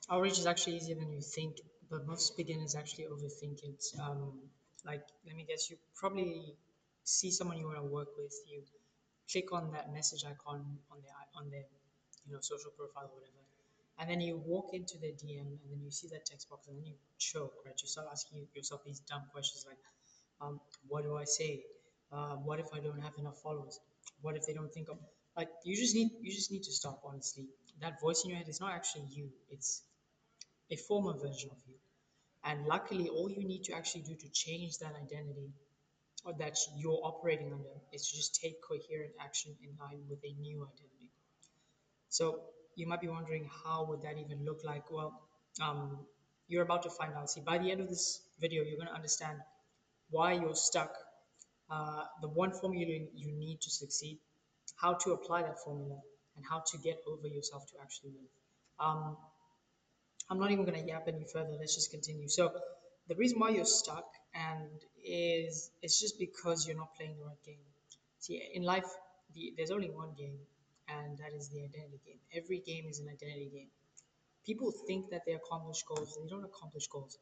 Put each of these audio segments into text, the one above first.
Outreach is actually easier than you think, but most beginners actually overthink it. Like, let me guess, you probably see someone you want to work with, you click on that message icon on their social profile or whatever, and then you walk into their DM, and then you see that text box, and then you choke, right? You start asking yourself these dumb questions like, what do I say? What if I don't have enough followers? What if they don't think of like you just need to stop, honestly. That voice in your head is not actually you. It's a former version of you. And luckily, all you need to actually do to change that identity or that you're operating under is to just take coherent action in line with a new identity. So you might be wondering, how would that even look like? Well, um, you're about to find out. See, by the end of this video, you're going to understand why you're stuck, the one formula you need to succeed, how to apply that formula, and how to get over yourself to actually win. Um, I'm not even going to yap any further. Let's just continue. So, the reason why you're stuck and is it's just because you're not playing the right game. See, in life, there's only one game, and that is the identity game. Every game is an identity game. People think that they accomplish goals. They don't accomplish goals.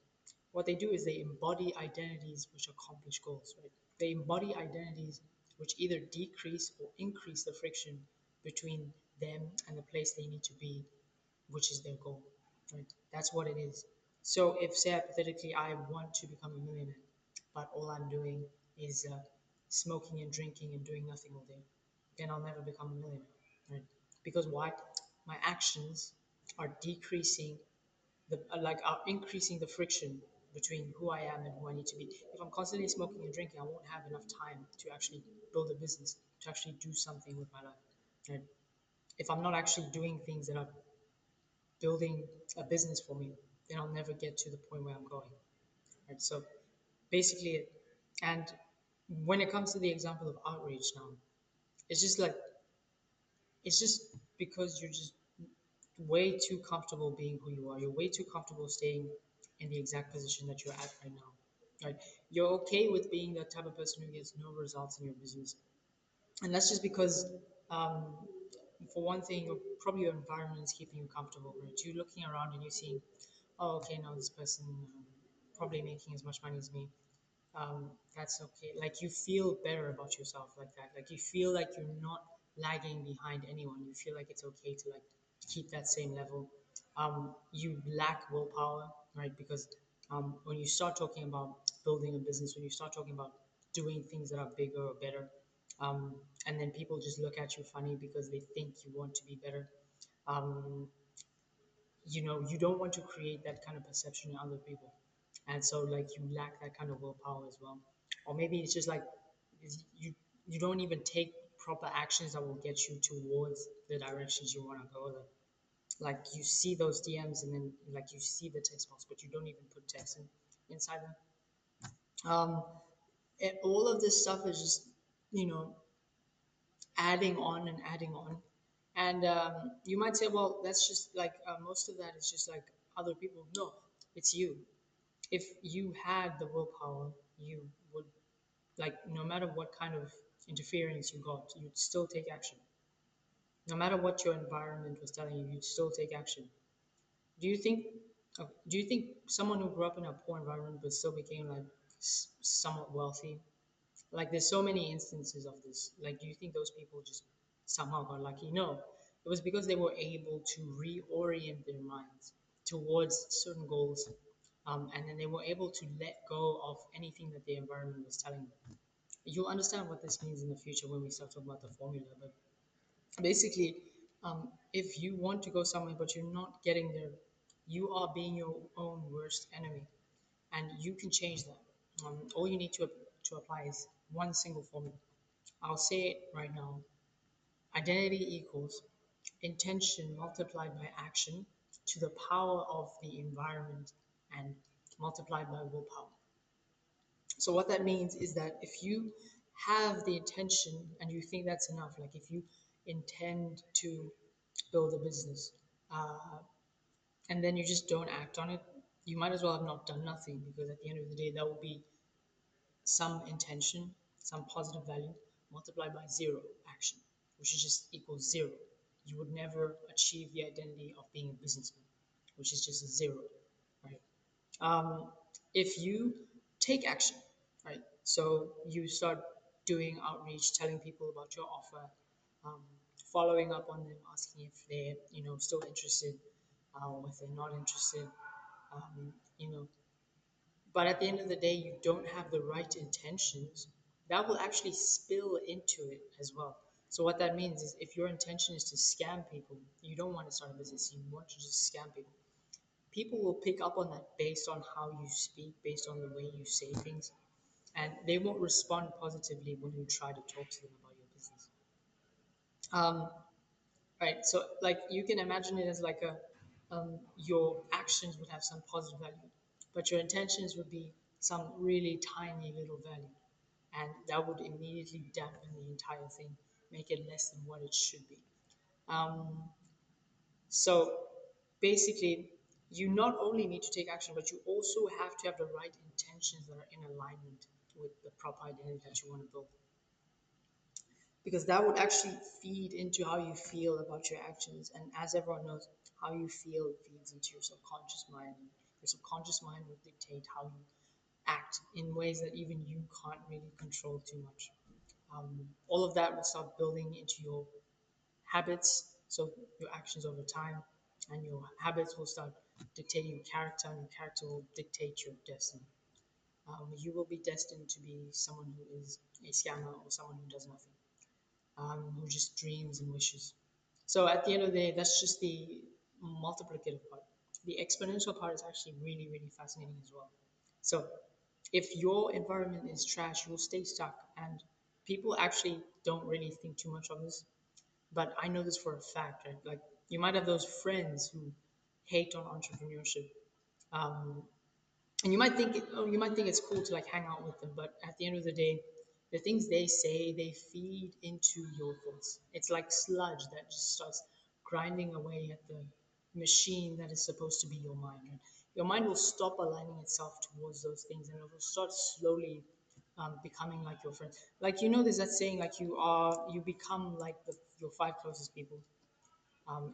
What they do is they embody identities which accomplish goals, right? They embody identities which either decrease or increase the friction between them and the place they need to be, which is their goal, right? That's what it is. So if, say, hypothetically, I want to become a millionaire, but all I'm doing is smoking and drinking and doing nothing all day, then I'll never become a millionaire, right? Because why? My actions are decreasing are increasing the friction between who I am and who I need to be. If I'm constantly smoking and drinking, I won't have enough time to actually build a business, to actually do something with my life, right? If I'm not actually doing things that are building a business for me, then I'll never get to the point where I'm going. Right. So basically, and when it comes to the example of outreach now, it's just like it's just because you're just way too comfortable being who you are. You're way too comfortable staying in the exact position that you're at right now. Right. You're okay with being the type of person who gets no results in your business. And that's just because um, for one thing, probably your environment is keeping you comfortable, right? You're looking around and you're seeing, oh, okay, now this person probably making as much money as me. That's okay. Like you feel better about yourself like that. Like you feel like you're not lagging behind anyone. You feel like it's okay to like keep that same level. You lack willpower, right? Because when you start talking about building a business, when you start talking about doing things that are bigger or better, um, and then people just look at you funny because they think you want to be better. Um, you don't want to create that kind of perception in other people, and so like you lack that kind of willpower as well. Or maybe it's just like you you don't even take proper actions that will get you towards the directions you want to go. Like you see those DMs, and then like you see the text box, but you don't even put text inside them. All of this stuff is just you know adding on and adding on. And you might say, well, that's just like most of that is just like other people. No, it's you. If you had the willpower, you would, like, no matter what kind of interference you got, you'd still take action. No matter what your environment was telling you, you'd still take action. Do you think? Do you think someone who grew up in a poor environment but still became like somewhat wealthy? Like there's so many instances of this. Like, do you think those people just somehow got lucky? No, it was because they were able to reorient their minds towards certain goals, and then they were able to let go of anything that the environment was telling them. You'll understand what this means in the future when we start talking about the formula. But basically, if you want to go somewhere but you're not getting there, you are being your own worst enemy, and you can change that. All you need to apply is one single formula. I'll say it right now. Identity equals intention multiplied by action to the power of the environment and multiplied by willpower. So what that means is that if you have the intention and you think that's enough, like if you intend to build a business, uh, and then you just don't act on it, you might as well have not done nothing, because at the end of the day, that will be some intention, some positive value multiplied by zero action, which is just equals zero. You would never achieve the identity of being a businessman. which is just a zero, right? Um, if you take action, right? So you start doing outreach, telling people about your offer, um, following up on them, asking if they're, still interested, or if they're not interested, you know. But at the end of the day, you don't have the right intentions. That will actually spill into it as well. So what that means is, if your intention is to scam people, you don't want to start a business. You want to just scam people. People will pick up on that based on how you speak, based on the way you say things, and they won't respond positively when you try to talk to them about your business. Um, right. So, like, you can imagine it as like your actions would have some positive value, but your intentions would be some really tiny little value, and that would immediately dampen the entire thing, make it less than what it should be. Um, So basically, you not only need to take action, but you also have to have the right intentions that are in alignment with the proper identity that you want to build. Because that would actually feed into how you feel about your actions. And as everyone knows, how you feel feeds into your subconscious mind. Your subconscious mind will dictate how you act in ways that even you can't really control too much. All of that will start building into your habits, so your actions over time, and your habits will start dictating your character, and your character will dictate your destiny. You will be destined to be someone who is a scammer, or someone who does nothing, who just dreams and wishes. So at the end of the day, that's just the multiplicative part. The exponential part is actually really, really fascinating as well. So if your environment is trash, you'll stay stuck, and people actually don't really think too much of this, but I know this for a fact, right? Like, you might have those friends who hate on entrepreneurship, um, and you might think it's cool to like hang out with them, but at the end of the day, the things they say, they feed into your thoughts. It's like sludge that just starts grinding away at the machine that is supposed to be your mind. Right? Your mind will stop aligning itself towards those things, and it will start slowly becoming like your friend. Like, there's that saying, like, you become like your five closest people.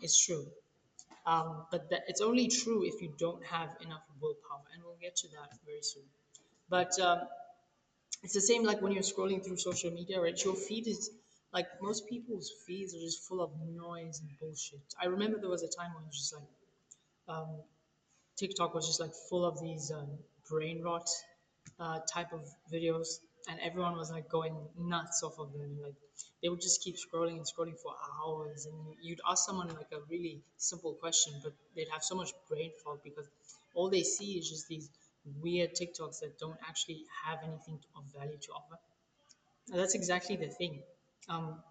It's true. But it's only true if you don't have enough willpower, and we'll get to that very soon. But it's the same like when you're scrolling through social media, right? Your feed is like, most people's feeds are just full of noise and bullshit. I remember there was a time when it was just like, um, TikTok was just like full of these brain rot type of videos, and everyone was like going nuts off of them. Like, they would just keep scrolling and scrolling for hours, and you'd ask someone like a really simple question, but they'd have so much brain fog because all they see is just these weird TikToks that don't actually have anything of value to offer. And that's exactly the thing. Um,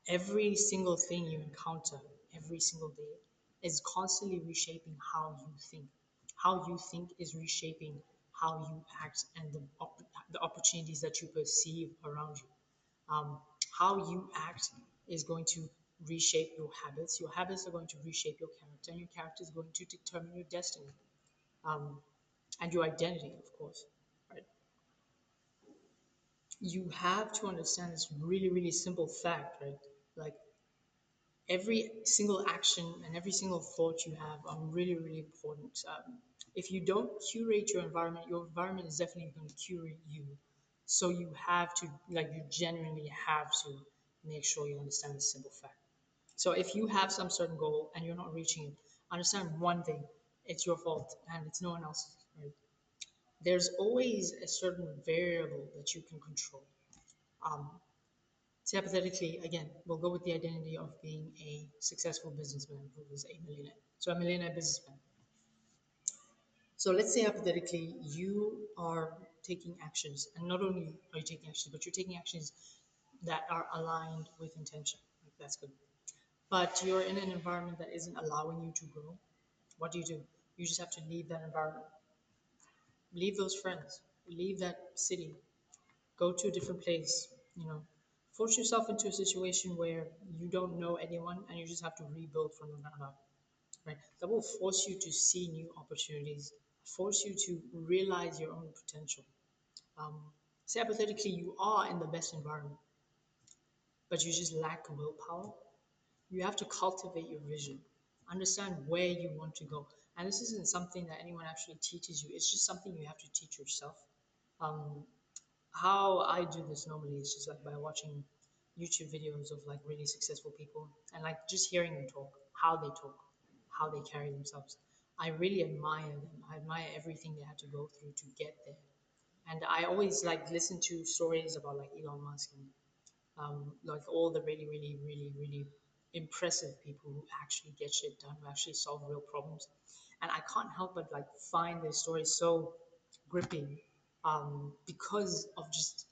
every single thing you encounter every single day is constantly reshaping how you think. How you think is reshaping how you act, and the opportunities that you perceive around you. Um, how you act is going to reshape your habits. Your habits are going to reshape your character, and your character is going to determine your destiny, um, and your identity, of course. Right? You have to understand this really, really simple fact, right? Like, every single action and every single thought you have are really, really important. If you don't curate your environment is definitely going to curate you. So you have to, like, you genuinely have to make sure you understand this simple fact. So if you have some certain goal and you're not reaching it, understand one thing: it's your fault and it's no one else's. Right? There's always a certain variable that you can control. Um, Say hypothetically, again, we'll go with the identity of being a successful businessman who is a millionaire. So a millionaire businessman. So let's say hypothetically you are taking actions, and not only are you taking actions, but you're taking actions that are aligned with intention. Like, that's good. But you're in an environment that isn't allowing you to grow. What do? You just have to leave that environment, leave those friends, leave that city, go to a different place, force yourself into a situation where you don't know anyone and you just have to rebuild from the ground up, right? That will force you to see new opportunities, force you to realize your own potential. Um, Say hypothetically you are in the best environment, but you just lack willpower. You have to cultivate your vision. understand where you want to go. And this isn't something that anyone actually teaches you. It's just something you have to teach yourself. Um, how I do this normally is just like by watching YouTube videos of like really successful people and like just hearing them talk, how they carry themselves. I really admire them. I admire everything they had to go through to get there. And I always like listen to stories about like Elon Musk and like all the really, really, really, really impressive people who actually get shit done, who actually solve real problems. And I can't help but like find their stories so gripping because of just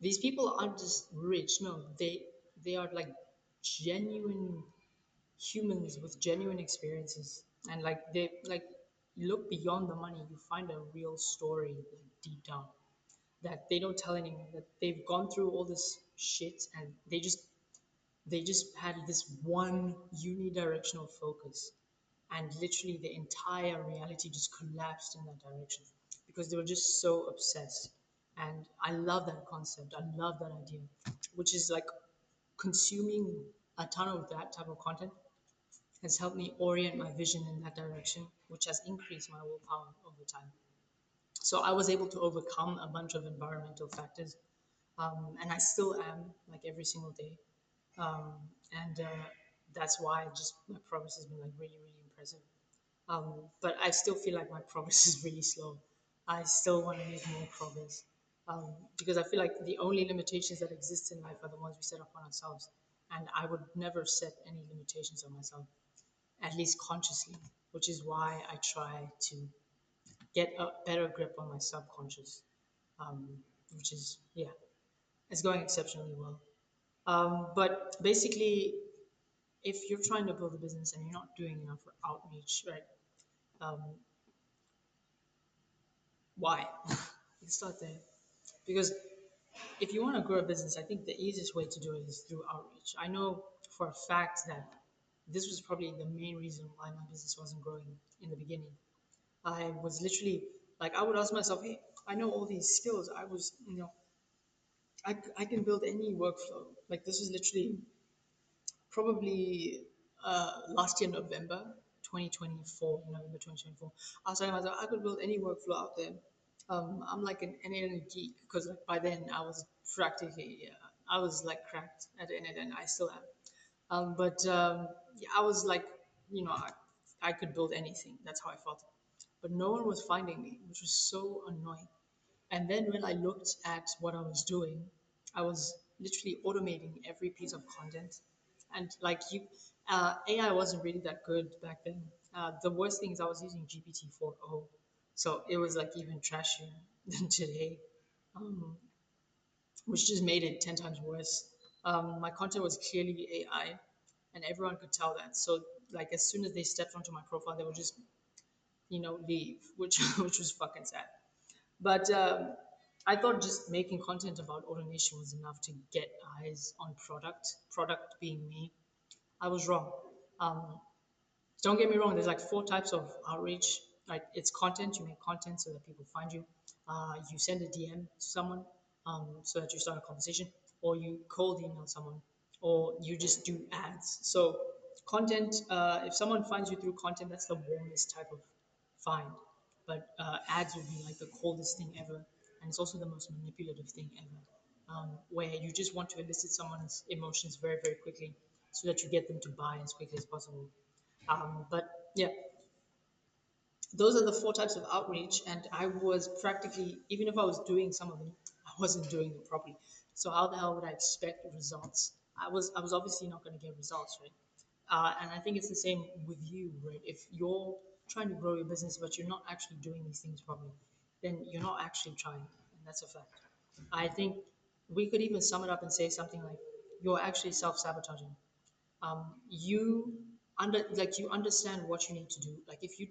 these people aren't just rich. No, they are like genuine humans with genuine experiences, and like they like you look beyond the money, you find a real story like deep down that they don't tell anyone, that they've gone through all this shit and they just had this one unidirectional focus, and literally the entire reality just collapsed in that direction because they were just so obsessed. And I love that concept, I love that idea, which is like consuming a ton of that type of content has helped me orient my vision in that direction, which has increased my willpower over time. So I was able to overcome a bunch of environmental factors, and I still am, like every single day. um, and that's why just my progress has been like really, really impressive. But I still feel like my progress is really slow. I still want to make more progress, because I feel like the only limitations that exist in life are the ones we set up on ourselves, and I would never set any limitations on myself, at least consciously, which is why I try to get a better grip on my subconscious, um, which is, yeah, it's going exceptionally well. But basically, if you're trying to build a business and you're not doing enough for outreach, right? Um, why? Let's start there. Because if you want to grow a business, I think the easiest way to do it is through outreach. I know for a fact that this was probably the main reason why my business wasn't growing in the beginning. I was literally like, I would ask myself, hey, I know all these skills. I can build any workflow. Like, this is literally probably last year, November 2024, November 2024. I was telling myself I could build any workflow out there. I'm like an internet geek because like by then I was practically, I was like cracked at the internet and I still am. But yeah, I was like, I could build anything. That's how I felt. But no one was finding me, which was so annoying. And then when I looked at what I was doing, I was literally automating every piece of content. And like AI wasn't really that good back then. The worst thing is I was using GPT 4.0. So it was like even trashier than today, um, which just made it 10 times worse. My content was clearly AI, and everyone could tell that. So like as soon as they stepped onto my profile, they would just, leave, which which was fucking sad. But I thought just making content about automation was enough to get eyes on product being me. I was wrong. Um, don't get me wrong, there's like four types of outreach. Like it's content, you make content so that people find you. You send a DM to someone, so that you start a conversation, or you cold email someone, or you just do ads. So content, if someone finds you through content, that's the warmest type of find. But ads would be like the coldest thing ever, and it's also the most manipulative thing ever, where you just want to elicit someone's emotions very, very quickly so that you get them to buy as quickly as possible. But yeah, those are the four types of outreach, and I was practically, even if I was doing some of them, I wasn't doing them properly. So how the hell would I expect results? I was obviously not going to get results, right? And I think it's the same with you, right? If you're trying to grow your business but you're not actually doing these things properly, then you're not actually trying, and that's a fact. I think we could even sum it up and say something like, you're actually self-sabotaging. You you understand what you need to do. Like if you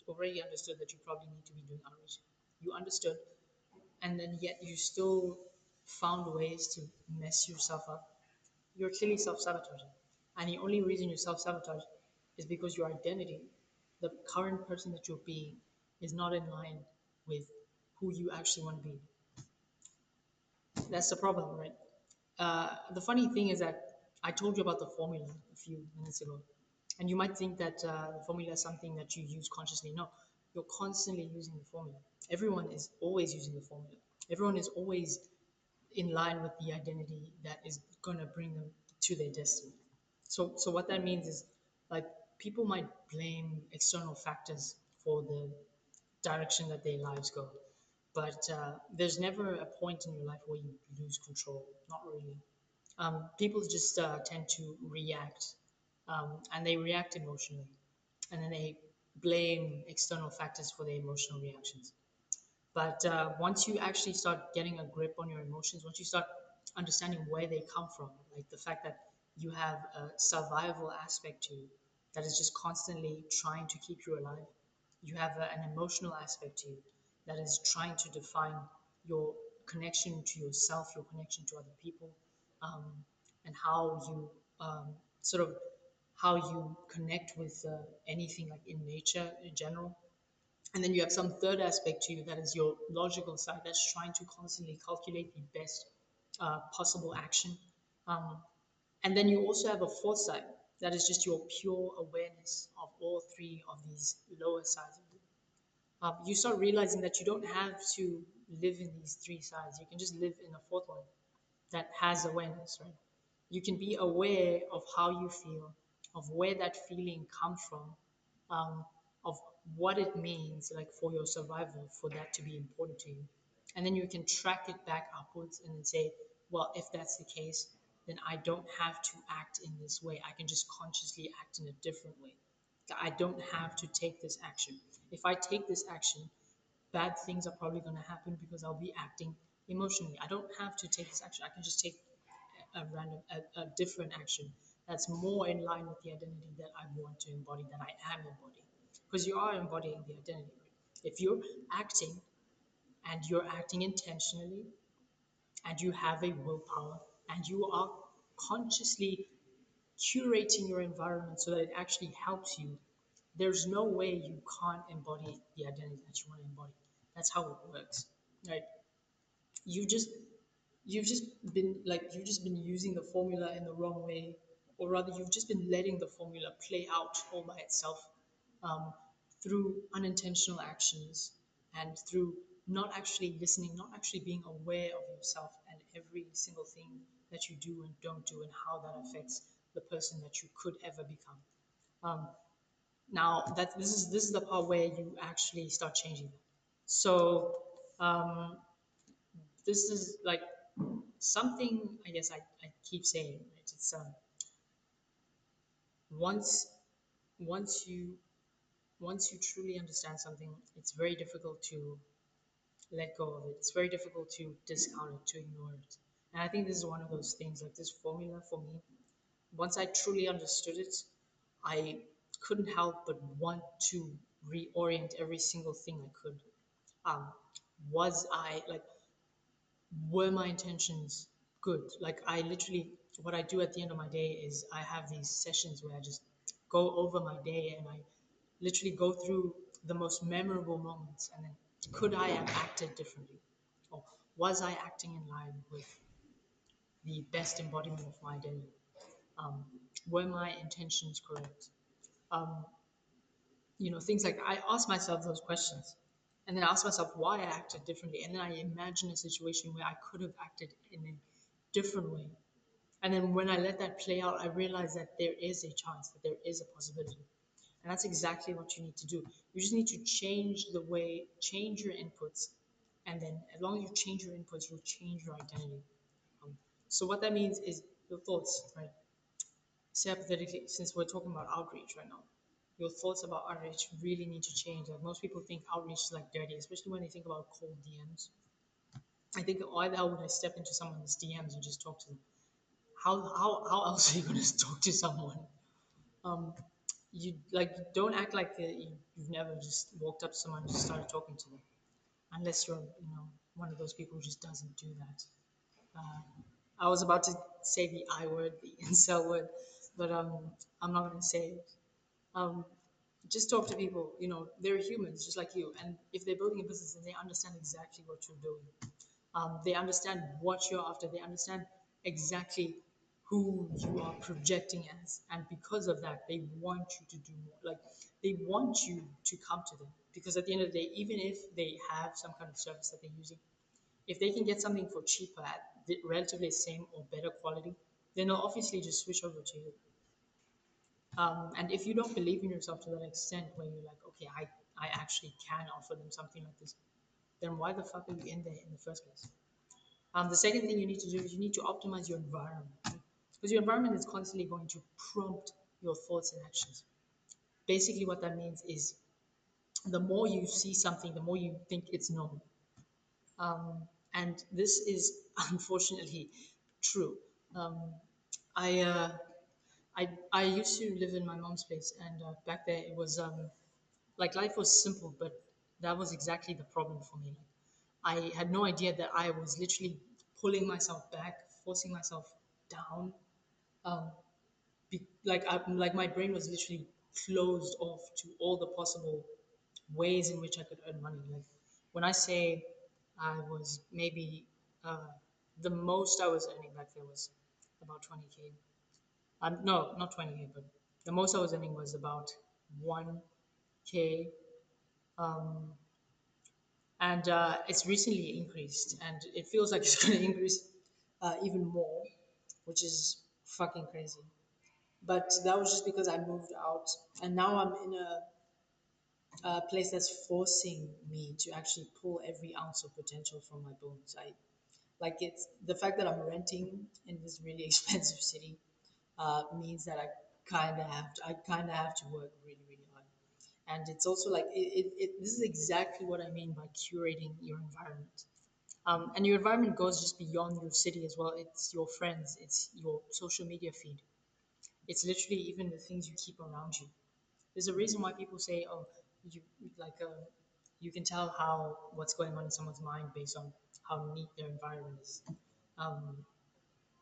already understood that you probably need to be doing outreach, you understood, and then yet you still found ways to mess yourself up. You're clearly self-sabotaging, and the only reason you self-sabotage is because your identity, the current person that you're being, is not in line with who you actually want to be. That's the problem, right? The funny thing is that I told you about the formula a few minutes ago, And you might think that the formula is something that you use consciously. No, you're constantly using the formula. Everyone is always using the formula. Everyone is always in line with the identity that is going to bring them to their destiny. So what that means is, like, people might blame external factors for the direction that their lives go, but there's never a point in your life where you lose control. Not really. People just tend to react, and they react emotionally, and then they blame external factors for their emotional reactions. But once you actually start getting a grip on your emotions, once you start understanding where they come from, like the fact that you have a survival aspect to you that is just constantly trying to keep you alive, you have an emotional aspect to you that is trying to define your connection to yourself, your connection to other people, um, and how you sort of how you connect with anything like in nature in general. And then you have some third aspect to you that is your logical side that's trying to constantly calculate the best possible action. Um, and then you also have a fourth side that is just your pure awareness of all three of these lower sides of you. You start realizing that you don't have to live in these three sides. You can just live in a fourth one that has awareness, right? You can be aware of how you feel, of where that feeling comes from, of what it means, like for your survival, for that to be important to you. And then you can track it back upwards and then say, well, if that's the case, then I don't have to act in this way. I can just consciously act in a different way. I don't have to take this action. If I take this action, bad things are probably going to happen because I'll be acting emotionally. I don't have to take this action. I can just take a different action that's more in line with the identity that I want to embody, that I am embodying. Because you are embodying the identity, right? If you're acting and you're acting intentionally and you have a willpower and you are consciously curating your environment so that it actually helps you, there's no way you can't embody the identity that you want to embody. That's how it works, right? You just you've just been using the formula in the wrong way, or rather you've just been letting the formula play out all by itself, um, through unintentional actions and through not actually listening, not actually being aware of yourself and every single thing that you do and don't do and how that affects the person that you could ever become. Now that this is the part where you actually start changing that. So um, this is like something I guess I keep saying, right? It's once once you once you truly understand something, it's very difficult to let go of it. It's very difficult to discount it, to ignore it. And I think this is one of those things, like this formula for me. Once I truly understood it, I couldn't help but want to reorient every single thing I could. Um, was I like were my intentions good? Like I literally, what I do at the end of my day is I have these sessions where I just go over my day and I literally go through the most memorable moments and then could I have acted differently? Or was I acting in line with the best embodiment of my identity? Um, were my intentions correct? Um, Things like I ask myself those questions and then I ask myself why I acted differently. And then I imagine a situation where I could have acted in a different way. And then when I let that play out, I realize that there is a chance, that there is a possibility. And that's exactly what you need to do. You just need to change your inputs. And then as long as you change your inputs, you'll change your identity. Um, so what that means is your thoughts, right? Say hypothetically, since we're talking about outreach right now, your thoughts about outreach really need to change. Like most people think outreach is like dirty, especially when they think about cold DMs. I think why the hell would I step into someone's DMs and just talk to them? How else are you gonna talk to someone? Um, you like don't act like you've never just walked up to someone and just started talking to them, unless you're one of those people who just doesn't do that. Uh, I was about to say the I word, the incel word, but I'm not gonna say it. Um, just talk to people. They're humans just like you, and if they're building a business, then they understand exactly what you're doing. They understand what you're after. They understand exactly who you are projecting as, and because of that they want you to do more, like they want you to come to them, because at the end of the day, even if they have some kind of service that they're using, if they can get something for cheaper at the relatively same or better quality, then they'll obviously just switch over to you. And if you don't believe in yourself to that extent where you're like, okay, I actually can offer them something like this, then why the fuck are you in there in the first place? The second thing you need to do is you need to optimize your environment, because your environment is constantly going to prompt your thoughts and actions. Basically, what that means is the more you see something, the more you think it's known. And this is unfortunately true. Um, I, uh, I used to live in my mom's place, and back there it was like life was simple, but that was exactly the problem for me. I had no idea that I was literally pulling myself back, forcing myself down. Um, like my brain was literally closed off to all the possible ways in which I could earn money. Like when I say I was maybe the most I was earning back there was about 20K. No, not 20K, but the most I was earning was about 1K. Um, and it's recently increased, and it feels like it's going to increase even more, which is fucking crazy. But that was just because I moved out, and now I'm in a place that's forcing me to actually pull every ounce of potential from my bones. I like it's the fact that I'm renting in this really expensive city means that I kind of have to work really really hard, and it's also like this is exactly what I mean by curating your environment. And your environment goes just beyond your city as well. It's your friends, it's your social media feed, it's literally even the things you keep around you. There's a reason why people say, "Oh, you like you can tell how what's going on in someone's mind based on how neat their environment is." Um,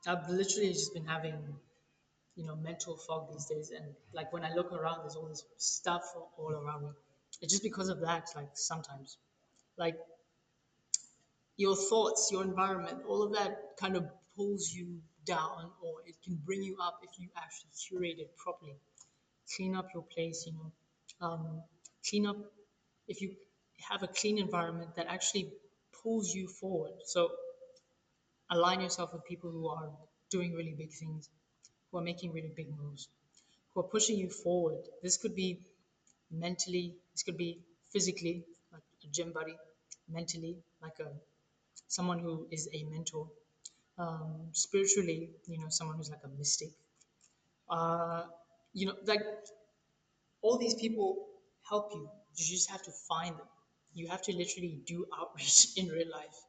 I've literally just been having mental fog these days, and like when I look around, there's all this stuff all around me. It's just because of that. Like sometimes, like your thoughts, your environment, all of that kind of pulls you down, or it can bring you up if you actually curate it properly. Clean up your place, clean up if you have a clean environment that actually pulls you forward. So align yourself with people who are doing really big things, who are making really big moves, who are pushing you forward. This could be mentally, this could be physically, like a gym buddy, mentally, like a someone who is a mentor, spiritually, someone who's like a mystic. Uh, like all these people help you. You just have to find them. You have to literally do outreach in real life.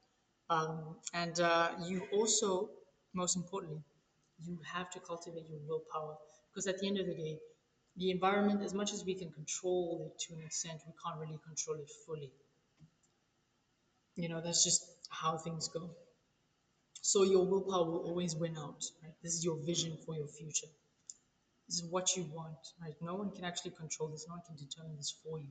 And you also, most importantly, you have to cultivate your willpower, because at the end of the day, the environment, as much as we can control it to an extent, we can't really control it fully. That's just how things go. So your willpower will always win out, right? This is your vision for your future. This is what you want, right? No one can actually control this. No one can determine this for you,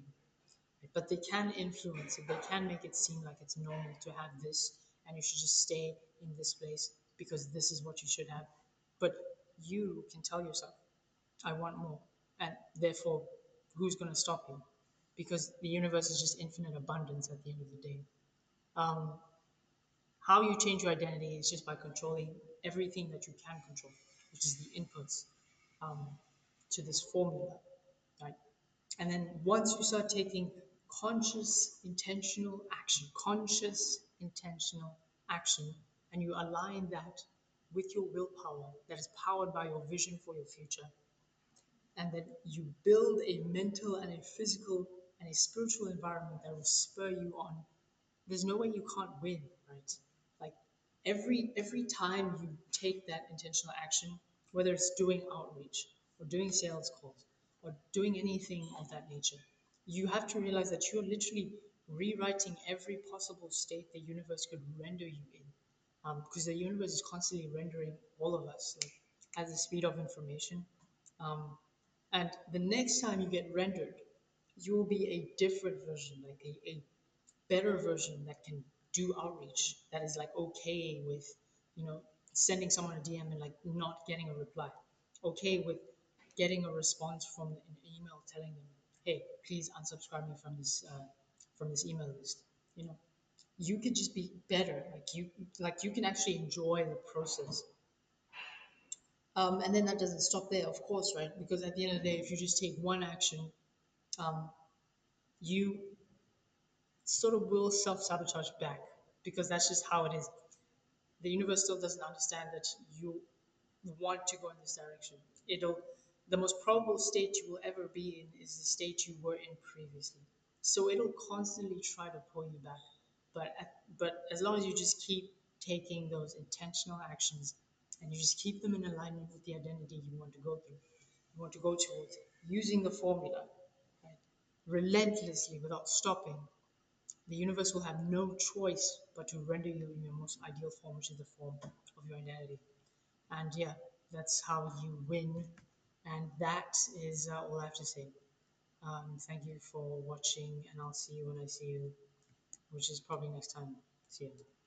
right? But they can influence it. They can make it seem like it's normal to have this, and you should just stay in this place because this is what you should have. But you can tell yourself, I want more, and therefore, who's going to stop you? Because the universe is just infinite abundance at the end of the day. Um, how you change your identity is just by controlling everything that you can control, which is the inputs um, to this formula, right? And then once you start taking conscious, intentional action, and you align that with your willpower that is powered by your vision for your future, and then you build a mental and a physical and a spiritual environment that will spur you on, there's no way you can't win, right? Like every time you take that intentional action, whether it's doing outreach or doing sales calls or doing anything of that nature, you have to realize that you're literally rewriting every possible state the universe could render you in, because the universe is constantly rendering all of us like at the speed of information. um, and the next time you get rendered, you will be a different version, like a better version that can do outreach, that is like okay with, you know, sending someone a DM and like not getting a reply. Okay with getting a response from an email telling them, hey, please unsubscribe me from this email list. You know, you could just be better. Like you can actually enjoy the process. And then that doesn't stop there, of course, right? Because at the end of the day, if you just take one action, um, you sort of will self-sabotage back because that's just how it is. The universe still doesn't understand that you want to go in this direction. It'll The most probable state you will ever be in is the state you were in previously. So it'll constantly try to pull you back. But as long as you just keep taking those intentional actions and you just keep them in alignment with the identity you want to go through, you want to go towards, using the formula, right, relentlessly without stopping, the universe will have no choice but to render you in your most ideal form, which is the form of your identity. And yeah, that's how you win. And that is all I have to say. Thank you for watching, and I'll see you when I see you, which is probably next time. See you.